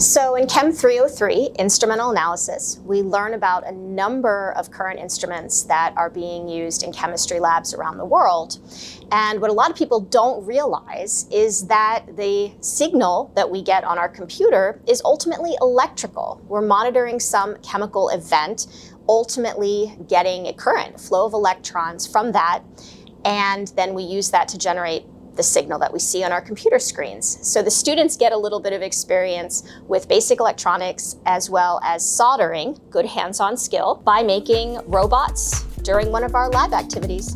So in Chem 303, instrumental analysis, we learn about a number of current instruments that are being used in chemistry labs around the world. And what a lot of people don't realize is that the signal that we get on our computer is ultimately electrical. We're monitoring some chemical event, ultimately getting a current, flow of electrons from that, and then we use that to generate the signal that we see on our computer screens. So the students get a little bit of experience with basic electronics as well as soldering, good hands-on skill, by making robots during one of our lab activities.